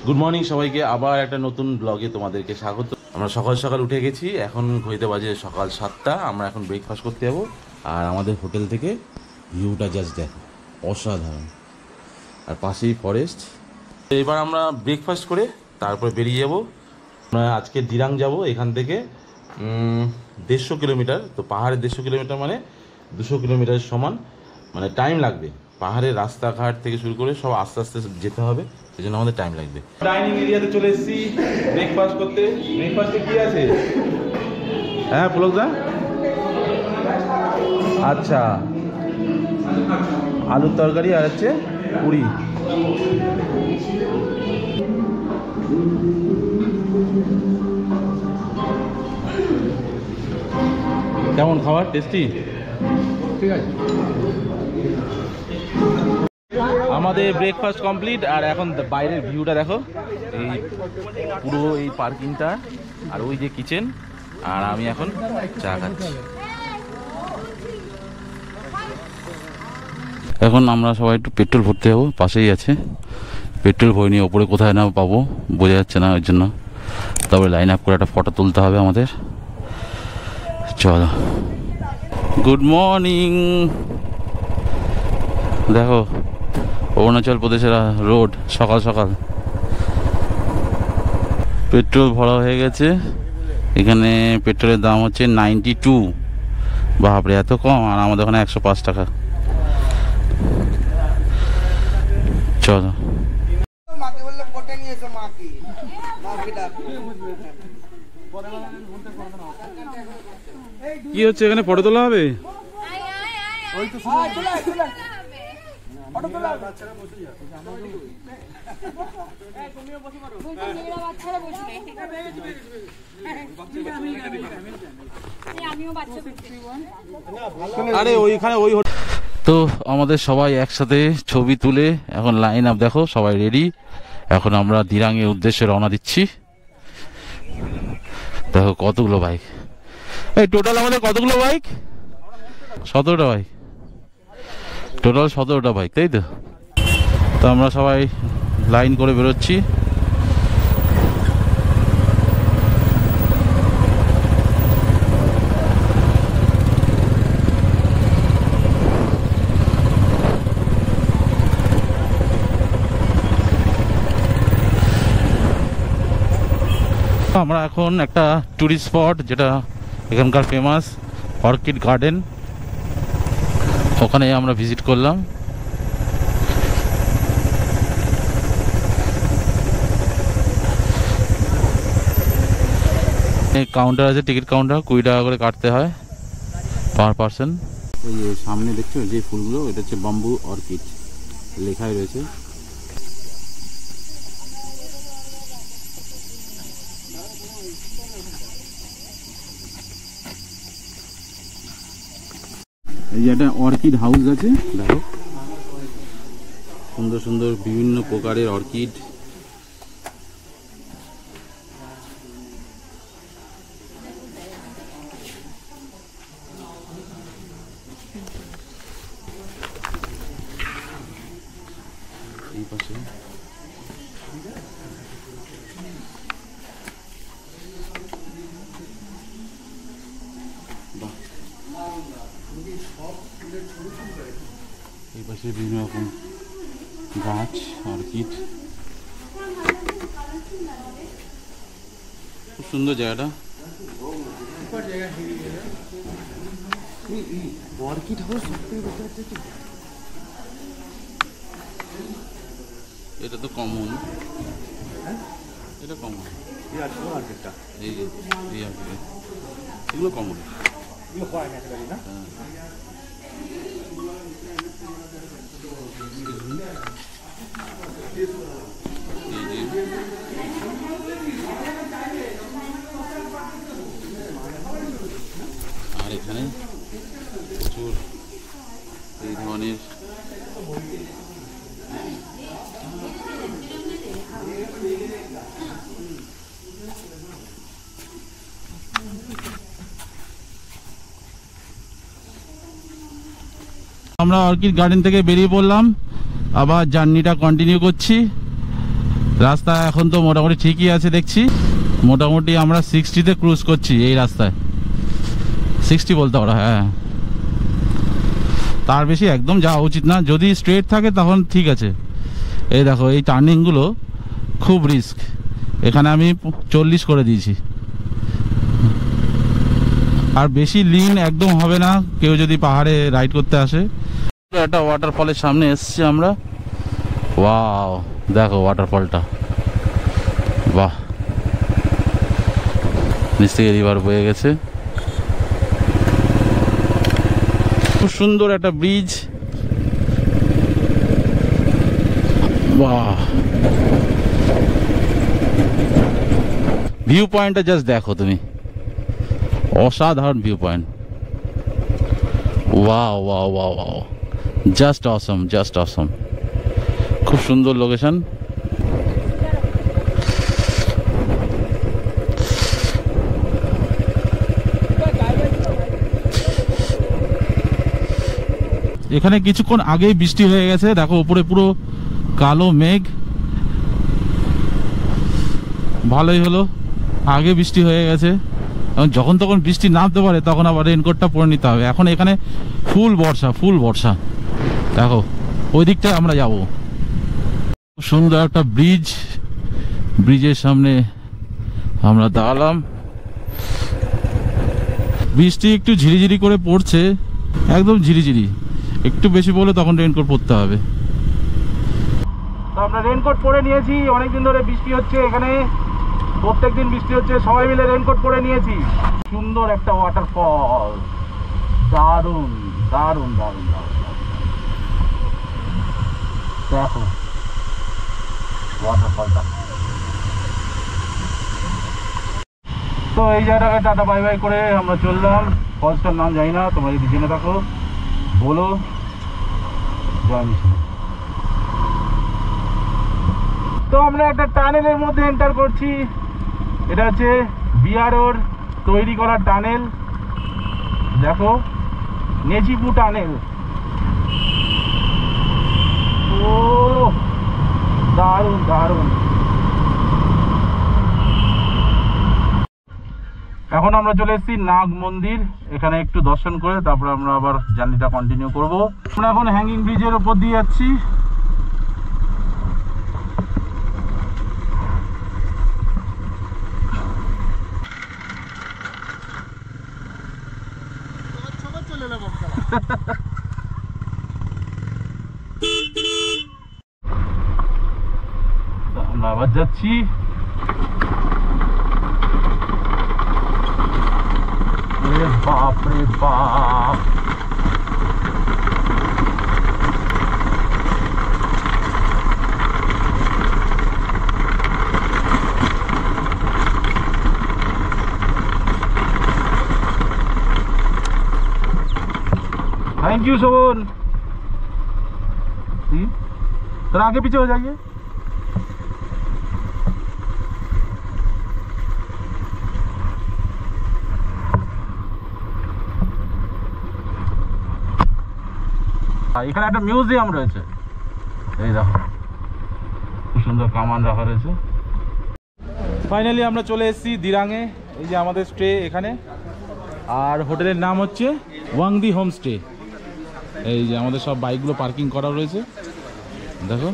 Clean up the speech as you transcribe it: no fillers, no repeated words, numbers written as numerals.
Good morning সবাইকে, আবার একটা নতুন ব্লগে তোমাদেরকে স্বাগত। আমরা সকাল সকাল উঠে গেছি, এখন ঘড়িতে বাজে সকাল 7টা। আমরা এখন ব্রেকফাস্ট করতে যাবো। আর আমাদের হোটেল থেকে ভিউটা জাস্ট দেখো, অসাধারণ। আর পাশেই ফরেস্ট। এবার আমরা ব্রেকফাস্ট করে তারপরে বেরিয়ে যাব। আমরা আজকে দিরাং যাব, এখান থেকে 150 কিলোমিটার। তো পাহাড়ে 150 কিলোমিটার মানে 200 কিলোমিটার সমান, মানে টাইম লাগবে। পাহাড়ের রাস্তাঘাট থেকে শুরু করে সব আস্তে আস্তে যেতে হবে, সেই জন্য আমাদের টাইম লাগবে। ডাইনিং এরিয়াতে চলে এসেছি ব্রেকফাস্ট করতে। ব্রেকফাস্টে কি আছে? হ্যাঁ পুলকদা, আচ্ছা আলুর তরকারি আর হচ্ছে পুরি। কেমন খাবার? টেস্টি? ঠিক আছে। আমাদের ব্রেকফাস্ট কমপ্লিট। আর এখন বাইরের ভিউটা দেখো, এই পুরো এই পার্কিংটা, আর ওই যে কিচেন, আর আমি এখন চা খাচ্ছি। এখন আমরা সবাই একটু পেট্রোল ভরতে যাবো, পাশেই আছে। পেট্রোল ভরে নিয়ে ওপরে কোথায় না পাবো বোঝা যাচ্ছে না, ওই জন্য তবে লাইন আপ করে একটা ফটো তুলতে হবে আমাদের। চলো, গুড মর্নিং। দেখো অরুণাচল প্রদেশের রোড, সকাল সকাল। পেট্রোল ভরা হয়ে গেছে। এখানে পেট্রোলের দাম হচ্ছে 92। বাপরে, এত কম! আর আমাদের ওখানে 105 টাকা। চলো, কি হচ্ছে এখানে? ফটো তোলা হবে? আরে ওইখানে ওই। তো আমাদের সবাই একসাথে ছবি তুলে এখন লাইন আপ দেখো, সবাই রেডি। এখন আমরা দিরাংয়ের উদ্দেশ্যে রওনা দিচ্ছি। দেখো কতগুলো বাইক। এই টোটাল আমাদের কতগুলো বাইক? 17টা বাইক। টোটাল 17টা বাইক, তাই তো? তো আমরা সবাই লাইন করে বেরোচ্ছি। আমরা এখন একটা টুরিস্ট স্পট, যেটা এখানকার ফেমাস অর্কিড গার্ডেন, ওখানে আমরা ভিজিট করলাম। কাউন্টার আছে, টিকিট কাউন্টার, 20 টাকা করে কাটতে হয় পার পার্সন। এই যে সামনে দেখছো যে ফুলগুলো, এটা হচ্ছে বাম্বু অর্কিড, লেখাই রয়েছে। এই যে একটা অর্কিড হাউস আছে, দেখো সুন্দর সুন্দর বিভিন্ন প্রকারের অর্কিড। এই পাশে এই পাশে বিভিন্ন রকম গাছ, অর্কিড। খুব সুন্দর জায়গাটা। অর্কিড হাউস এটা তো কমন, এটা কমন। এই যে এগুলো কমন। আর এখানে প্রচুর এই ধরনের আমরা অর্কিড গার্ডেন থেকে বেরিয়ে পড়লাম, আবার জার্নিটা কন্টিনিউ করছি। রাস্তা এখন তো মোটামুটি ঠিকই আছে দেখছি, মোটামুটি আমরা 60-তে ক্রুজ করছি এই রাস্তায়, 60 বলতে পারো। হ্যাঁ, তার বেশি একদম যাওয়া উচিত না, যদি স্ট্রেট থাকে তখন ঠিক আছে। এই দেখো এই টার্নিংগুলো খুব রিস্ক, এখানে আমি 40 করে দিয়েছি। আর বেশি লিন একদম হবে না কেউ যদি পাহাড়ে রাইড করতে আসে। একটা ওয়াটারফলের সামনে এসছি আমরা। ওয়াও, দেখো ওয়াটারফলটা, বাহ, নিচ থেকে রিভার বয়ে গেছে। খুব সুন্দর একটা ব্রিজ, বাহ। ভিউ পয়েন্টটা জাস্ট দেখো তুমি, অসাধারণ view point. Wow wow wow wow, just অসম, জাস্ট অসম, খুব সুন্দর লোকেশন। এখানে কিছুক্ষণ আগেই বৃষ্টি হয়ে গেছে, দেখো উপরে পুরো কালো মেঘ। ভালোই হলো আগে বৃষ্টি হয়ে গেছে, যখন তখন বৃষ্টি নামতে পারে, তখন আবার রেনকোটটা পরে নিতে হবে। এখন এখানে ফুল বর্ষা, ফুল বর্ষা। দেখো ওই দিকটায় আমরা যাব। সুন্দর একটা ব্রিজ, ব্রিজের সামনে আমরা দাঁড়ালাম। বৃষ্টি একটু ঝিরিঝিরি করে পড়ছে, একদম ঝিরিঝিরি, একটু বেশি পড়লে তখন রেনকোট পরতে হবে। তো আমরা রেনকোট পরে নিয়েছি, অনেকদিন ধরে বৃষ্টি হচ্ছে এখানে, প্রত্যেকদিন বৃষ্টি হচ্ছে, সবাই মিলে রেনকোট পরে নিয়েছি। সুন্দর একটা ওয়াটারফল, দারুণ দারুণ দারুণ দারুণ। দেখো ওয়াটারফলটা। তো এই জায়গাটাকে টাটা বাই বাই করে আমরা চললাম। ফলসটার নাম জানি না, তোমরা যদি জেনে থাকো বলো। জয় মিষ্টি। তো আমরা একটা টানেলের মধ্যে এন্টার করছি, এটা হচ্ছে বিআরওর তৈরি করা টানেল। দেখো নেচিপু টানেল। ও দারুণ দারুণ। এখন আমরা চলে এসেছি নাগ মন্দির, এখানে একটু দর্শন করে তারপরে আমরা আবার জার্নিটা কন্টিনিউ করব। আমরা এখন হ্যাঙ্গিং ব্রিজের উপর দিয়ে যাচ্ছি। আমরা আবার যাচ্ছি। বাপ রে বাপ, थैंक यू शोभन। तो आगे पीछे हो जाइए। এখানে একটা মিউজিয়াম রয়েছে, এই দেখো খুব সুন্দর কামান রাখা রয়েছে। ফাইনালি আমরা চলে এসেছি দিরাঙে, এই যে আমাদের স্টে এখানে, আর হোটেলের নাম হচ্ছে ওয়াংদি হোমস্টে। এই যে আমাদের সব বাইকগুলো পার্কিং করা রয়েছে, দেখো।